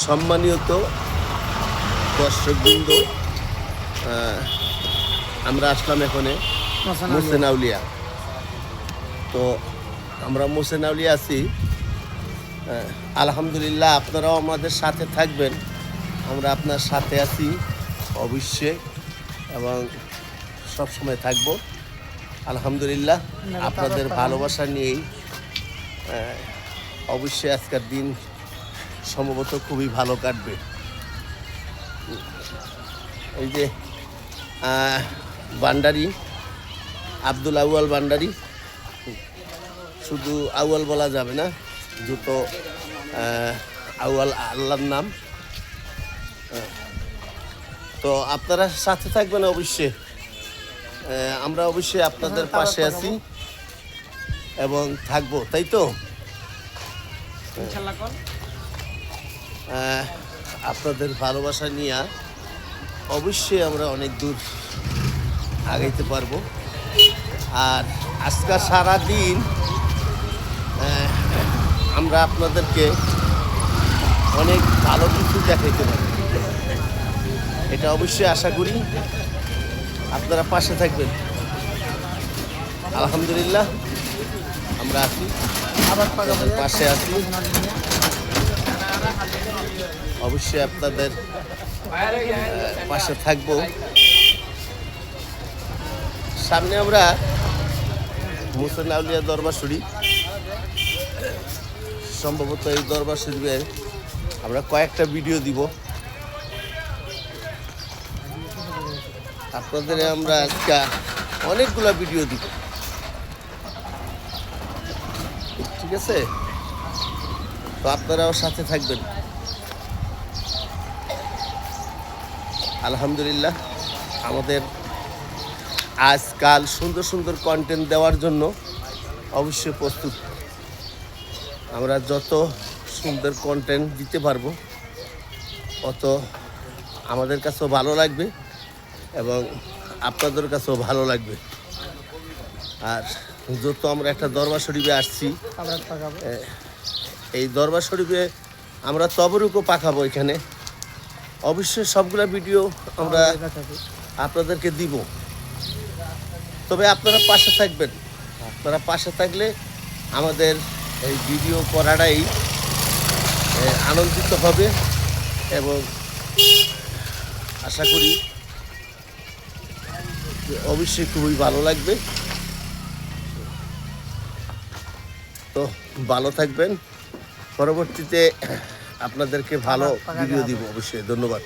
সম্মানিত দর্শকবৃন্দ, আমরা আসলাম এখানে মোহসেন আউলিয়া। তো আমরা মোহসেন আউলিয়া আছি। আলহামদুলিল্লাহ, আপনারাও আমাদের সাথে থাকবেন। আমরা আপনার সাথে আছি অবশ্যই, এবং সবসময় থাকব। আলহামদুলিল্লাহ, আপনাদের ভালোবাসা নিয়েই অবশ্যই আজকের দিন সম্ভবত খুবই ভালো কাটবে। এই যে ভান্ডারি, আব্দুল আউয়াল ভান্ডারি, শুধু আউয়াল বলা যাবে না, দুটো আউয়াল আল্লাহর নাম। তো আপনারা সাথে থাকবেন অবশ্যই। আমরা অবশ্যই আপনাদের পাশে আছি এবং থাকবো, তাই তো? আপনাদের ভালোবাসা নিয়ে অবশ্যই আমরা অনেক দূর আগাইতে পারবো। আর আজকে সারা দিন আমরা আপনাদেরকে অনেক ভালো কিছু দেখাইতে পারবো, এটা অবশ্যই আশা করি। আপনারা পাশে থাকবেন। আলহামদুলিল্লাহ, আমরা আছি, আপনাদের পাশে আছি। অবশ্যই আপনাদের পাশে থাকবো। সামনে আমরা মোহসেন আউলিয়া দরবার শরীফ, সম্ভবত এই দরবার শরীফের আমরা কয়েকটা ভিডিও দিব আপনাদের। আমরা আজকে অনেকগুলা ভিডিও দিব, ঠিক আছে? তো আপনারাও সাথে থাকবেন। আলহামদুলিল্লাহ, আমাদের আজকাল সুন্দর সুন্দর কন্টেন্ট দেওয়ার জন্য অবশ্যই প্রস্তুত। আমরা যত সুন্দর কন্টেন্ট দিতে পারবো অত আমাদের কাছেও ভালো লাগবে এবং আপনাদের কাছেও ভালো লাগবে। আর যত আমরা একটা দরবার শরীফে আসছি, এই দরবার শরীফে আমরা তবরুকও পাকাবো এখানে। অবশ্যই সবগুলা ভিডিও আমরা আপনাদেরকে দিব, তবে আপনারা পাশে থাকবেন। আপনারা পাশে থাকলে আমাদের এই ভিডিও করাটাই আনন্দিত হবে এবং আশা করি অবশ্যই খুবই ভালো লাগবে। তো ভালো থাকবেন। পরবর্তীতে আপনাদেরকে ভালো ভিডিও দিব অবশ্যই। ধন্যবাদ।